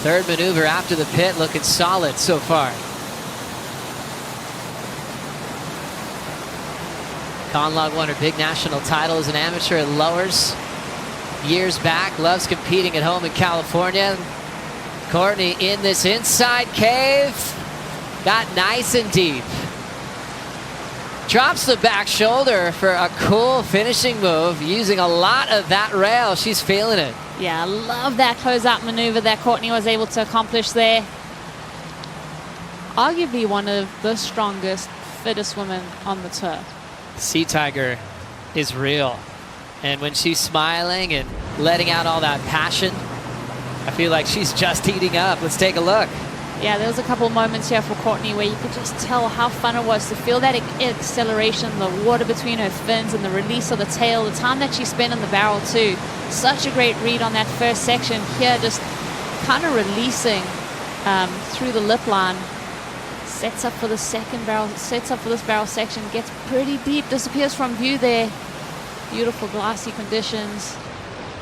Third maneuver after the pit, looking solid so far. Conlogue won her big national title as an amateur at lowers years back. Loves competing at home in California. Courtney in this inside cave. Got nice and deep. Drops the back shoulder for a cool finishing move, using a lot of that rail. She's feeling it. Yeah, I love that closeout maneuver that Courtney was able to accomplish there. Arguably one of the strongest, fittest women on the tour. Sea Tiger is real. And when she's smiling and letting out all that passion, I feel like she's just heating up. Let's take a look. Yeah, there was a couple moments here for Courtney where you could just tell how fun it was to feel that acceleration, the water between her fins and the release of the tail, the time that she spent in the barrel too. Such a great read on that first section here, just kind of releasing through the lip line. Sets up for the second barrel, sets up for this barrel section, gets pretty deep, disappears from view there. Beautiful glassy conditions.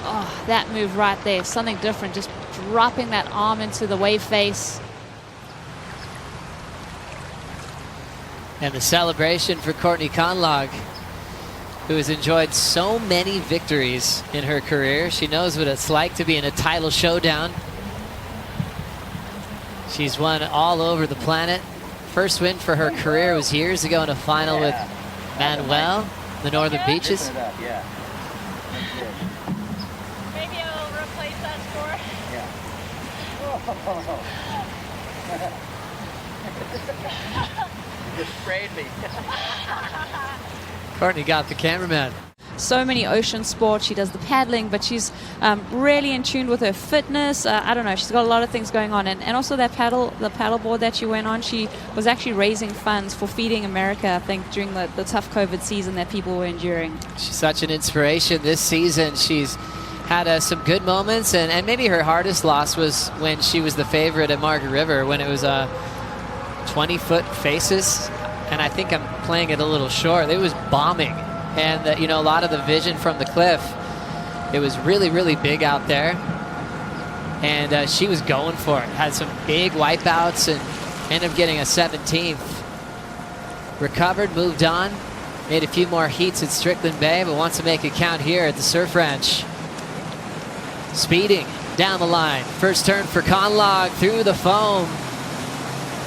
Oh, that move right there, something different, just dropping that arm into the wave face. And the celebration for Courtney Conlogue, who has enjoyed so many victories in her career. She knows what it's like to be in a title showdown. She's won all over the planet. First win for her career was years ago in a final with Manuel, the Northern Beaches. Maybe I'll replace that score. You just sprayed me. Courtney got the cameraman. So many ocean sports. She does the paddling, but she's really in tune with her fitness. I don't know. She's got a lot of things going on, and also that the paddleboard that she went on. She was actually raising funds for Feeding America, I think, during the tough COVID season that people were enduring. She's such an inspiration this season. She's had some good moments, and maybe her hardest loss was when she was the favorite at Margaret River, when it was 20-foot faces, and I think I'm playing it a little short. It was bombing. And, you know, a lot of the vision from the cliff, it was really, really big out there. And she was going for it. Had some big wipeouts and ended up getting a 17th. Recovered, moved on. Made a few more heats at Strickland Bay, but wants to make it count here at the Surf Ranch. Speeding down the line. First turn for Conlogue through the foam.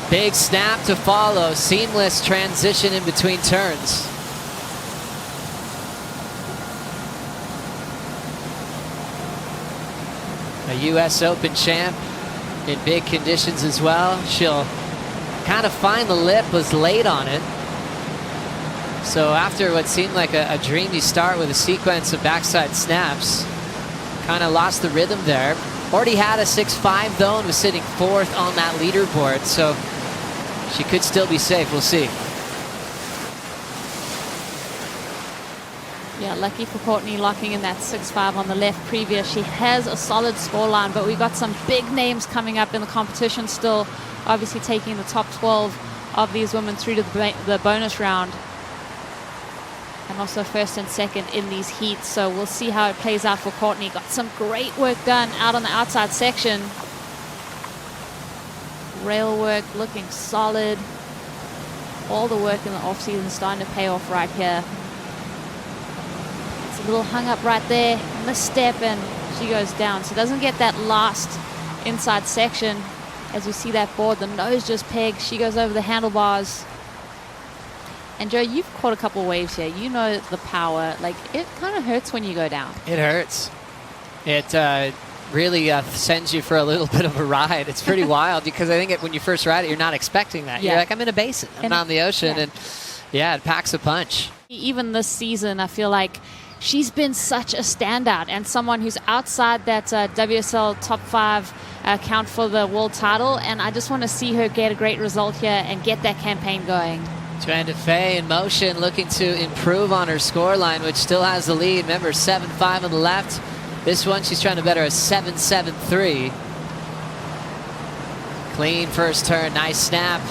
Big snap to follow. Seamless transition in between turns. A U.S. Open champ in big conditions as well. She'll kind of find the lip, was late on it. So after what seemed like a dreamy start with a sequence of backside snaps, kind of lost the rhythm there. Already had a 6.5 though and was sitting 4th on that leaderboard, so she could still be safe. We'll see. Yeah, lucky for Courtney locking in that 6.5 on the left previous. She has a solid scoreline, but we got some big names coming up in the competition still. Obviously taking the top 12 of these women through to the bonus round. And also first and second in these heats. So we'll see how it plays out for Courtney. Got some great work done out on the outside section. Rail work looking solid. All the work in the off season starting to pay off right here. It's a little hung up right there. Misstep and she goes down. So doesn't get that last inside section. As we see that board, the nose just pegs. She goes over the handlebars. And Joe, you've caught a couple waves here. You know the power. Like, it kind of hurts when you go down. It hurts. It really sends you for a little bit of a ride. It's pretty wild because I think when you first ride it, you're not expecting that. Yeah. You're like, I'm in a basin. I'm not in the ocean. Yeah. And yeah, it packs a punch. Even this season, I feel like she's been such a standout and someone who's outside that WSL top 5 count for the world title. And I just want to see her get a great result here and get that campaign going. Johanne Defay in motion, looking to improve on her scoreline, which still has the lead. Remember, 7.5 on the left. This one, she's trying to better a 7.73. Clean first turn, nice snap.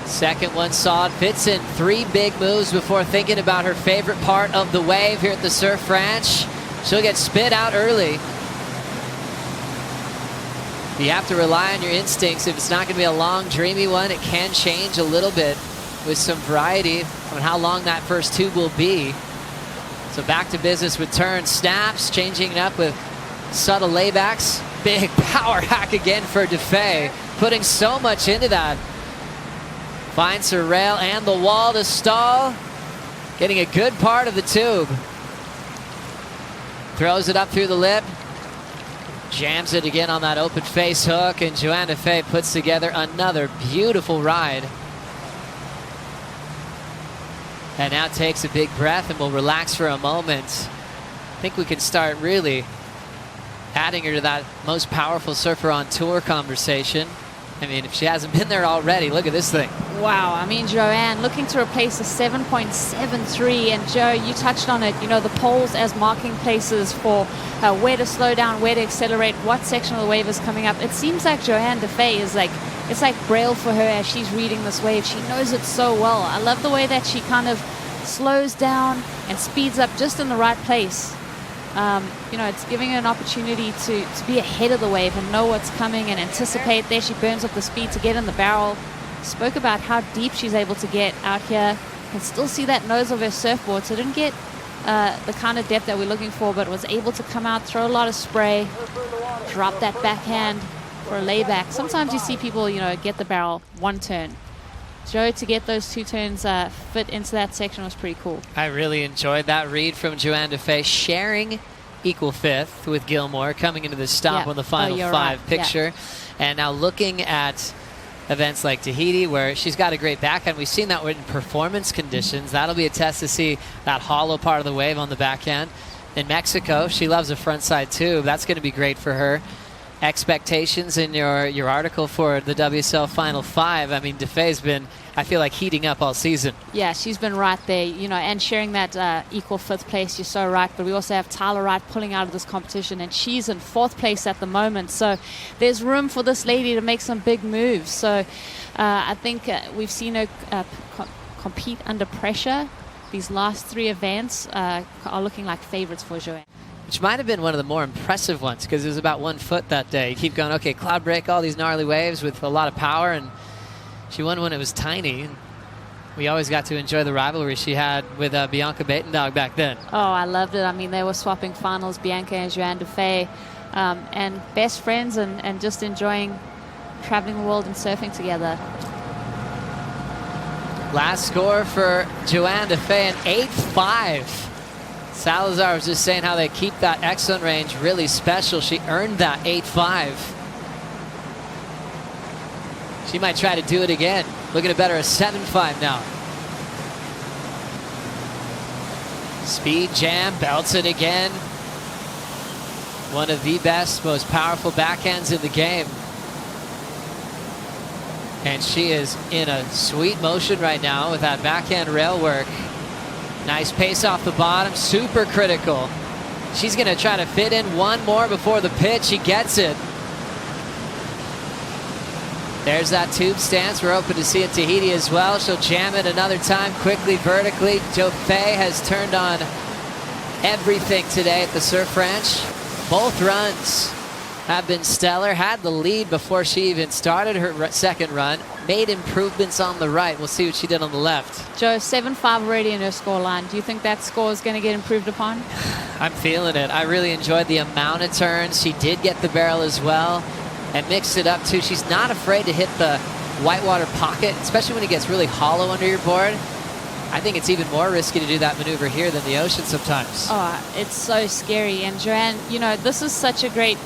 Second one solid, fits in 3 big moves before thinking about her favorite part of the wave here at the Surf Ranch. She'll get spit out early. You have to rely on your instincts. If it's not going to be a long, dreamy one, it can change a little bit with some variety on how long that first tube will be. So back to business with turns, snaps, changing it up with subtle laybacks. Big power hack again for Defay, putting so much into that. Finds her rail and the wall to stall, getting a good part of the tube. Throws it up through the lip, jams it again on that open face hook, and Johanne Defay puts together another beautiful ride. And now takes a big breath and will relax for a moment. I think we can start really adding her to that most powerful surfer on tour conversation. I mean, if she hasn't been there already, look at this thing. Wow, I mean, Johanne looking to replace a 7.73, and Joe, you touched on it, you know, the poles as marking places for where to slow down, where to accelerate, what section of the wave is coming up. It seems like Johanne Defay is like, it's like braille for her as she's reading this wave. She knows it so well. I love the way that she kind of slows down and speeds up just in the right place. You know, it's giving her an opportunity to be ahead of the wave and know what's coming and anticipate. There she burns up the speed to get in the barrel. Spoke about how deep she's able to get out here. Can still see that nose of her surfboard, so didn't get the kind of depth that we're looking for, but was able to come out, throw a lot of spray, drop that backhand for a layback. Sometimes you see people, you know, get the barrel one turn. Joe, to get those two turns fit into that section was pretty cool. I really enjoyed that read from Johanne Defay, sharing equal fifth with Gilmore, coming into the stop on the final five picture. And now looking at events like Tahiti, where she's got a great backhand. We've seen that in performance conditions. That'll be a test to see that hollow part of the wave on the backhand. In Mexico, she loves a frontside tube. That's going to be great for her. Expectations in your article for the WSL Final 5. I mean, Defay's been, I feel like, heating up all season. Yeah, she's been right there, you know, and sharing that equal fifth place. You're so right. But we also have Tyler Wright pulling out of this competition, and she's in fourth place at the moment. So there's room for this lady to make some big moves. So I think we've seen her compete under pressure. These last three events are looking like favorites for Johanne. Which might have been one of the more impressive ones, because it was about 1 foot that day. You keep going, okay, cloud break, all these gnarly waves with a lot of power, and she won when it was tiny. And we always got to enjoy the rivalry she had with Bianca Batendog back then. Oh, I loved it. I mean, they were swapping finals, Bianca and Johanne Defay, and best friends, and just enjoying traveling the world and surfing together. Last score for Johanne Defay, an 8.5. Salazar was just saying how they keep that excellent range really special. She earned that 8.5. She might try to do it again. Looking to better a 7.5 now. Speed jam, belts it again. One of the best, most powerful backhands in the game. And she is in a sweet motion right now with that backhand rail work. Nice pace off the bottom, super critical. She's gonna try to fit in one more before the pitch. She gets it. There's that tube stance. We're open to see it Tahiti as well. She'll jam it another time, quickly, vertically. Defay has turned on everything today at the Surf Ranch. Both runs have been stellar. Had the lead before she even started her second run. Made improvements on the right. We'll see what she did on the left. Joe, 7.5 already in her scoreline. Do you think that score is going to get improved upon? I'm feeling it. I really enjoyed the amount of turns. She did get the barrel as well and mixed it up too. She's not afraid to hit the whitewater pocket, especially when it gets really hollow under your board. I think it's even more risky to do that maneuver here than the ocean sometimes. Oh, it's so scary. And Johanne, you know, this is such a great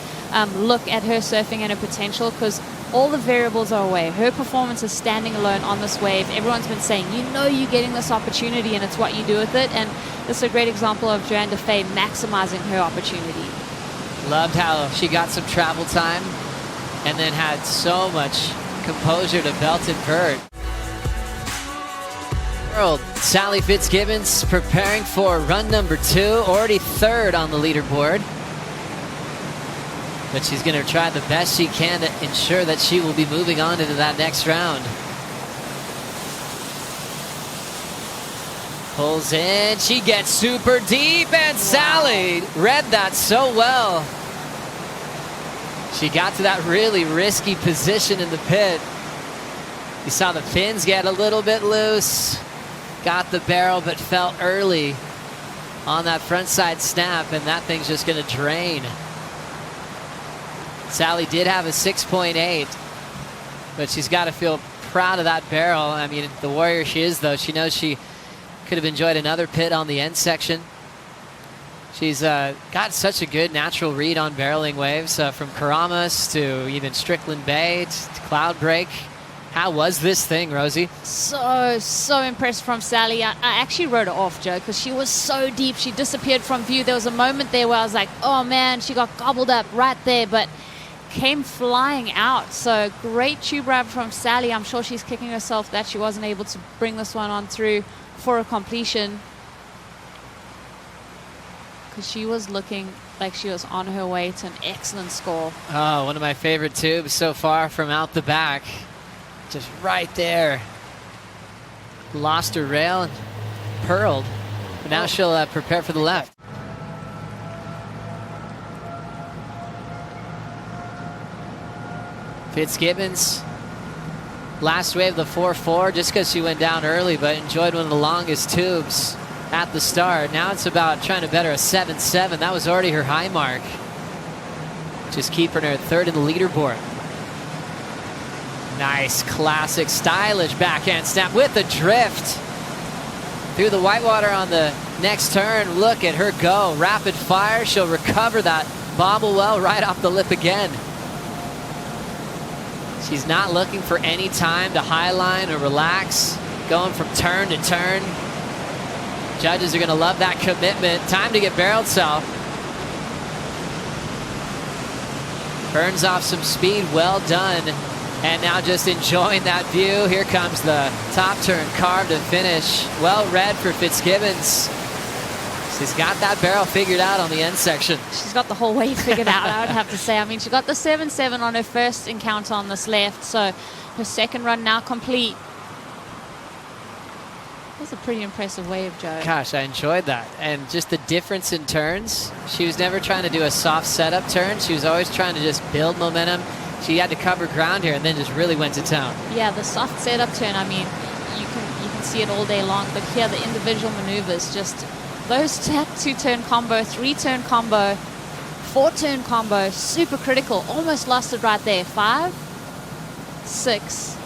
look at her surfing and her potential, because all the variables are away. Her performance is standing alone on this wave. Everyone's been saying, you know, you're getting this opportunity and it's what you do with it. And this is a great example of Johanne Defay maximizing her opportunity. Loved how she got some travel time and then had so much composure to belt and vert. Sally Fitzgibbons preparing for run number 2, already third on the leaderboard. But she's going to try the best she can to ensure that she will be moving on into that next round. Pulls in, she gets super deep, and Sally read that so well. She got to that really risky position in the pit. You saw the fins get a little bit loose. Got the barrel, but felt early on that front side snap, and that thing's just going to drain. Sally did have a 6.8, but she's got to feel proud of that barrel. I mean, the warrior she is, though, she knows she could have enjoyed another pit on the end section. She's got such a good natural read on barreling waves, from Karamas to even Strickland Bay to Cloud Break. How was this thing, Rosie? So impressed from Sally. I actually wrote her off, Joe, because she was so deep. She disappeared from view. There was a moment there where I was like, oh man, she got gobbled up right there, but came flying out. So great tube grab from Sally. I'm sure she's kicking herself that she wasn't able to bring this one on through for a completion, because she was looking like she was on her way to an excellent score. Oh, one of my favorite tubes so far from out the back. Just right there. Lost her rail and purled. But now she'll prepare for the left. Fitzgibbons, last wave the 4-4, just because she went down early, but enjoyed one of the longest tubes at the start. Now it's about trying to better a 7-7. That was already her high mark. Just keeping her third in the leaderboard. Nice, classic, stylish backhand snap with the drift. Through the whitewater on the next turn. Look at her go. Rapid fire. She'll recover that bobble well right off the lip again. She's not looking for any time to highline or relax. Going from turn to turn. Judges are going to love that commitment. Time to get barreled south. Burns off some speed. Well done. And now just enjoying that view. Here comes the top turn, carved to finish. Well read for Fitzgibbons. She's got that barrel figured out on the end section. She's got the whole wave figured out, I would have to say. I mean, she got the 7-7 on her first encounter on this left, so her second run now complete. That's a pretty impressive wave, Joe. Gosh, I enjoyed that. And just the difference in turns. She was never trying to do a soft setup turn. She was always trying to just build momentum. She had to cover ground here and then just really went to town. Yeah, the soft setup turn, I mean, you can see it all day long, but here the individual maneuvers, just those two-turn combo, three-turn combo, four-turn combo, super critical. Almost lost it right there. 5, 6,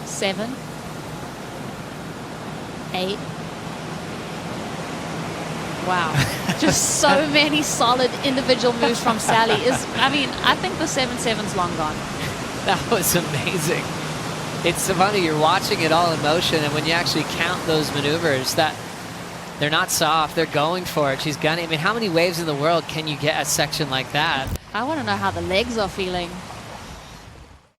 7, 8. Wow. Just so many solid individual moves from Sally. I mean, I think the 7-7's long gone. That was amazing. It's funny, you're watching it all in motion, and when you actually count those maneuvers, that they're not soft, they're going for it. She's gunning. I mean, how many waves in the world can you get a section like that? I want to know how the legs are feeling.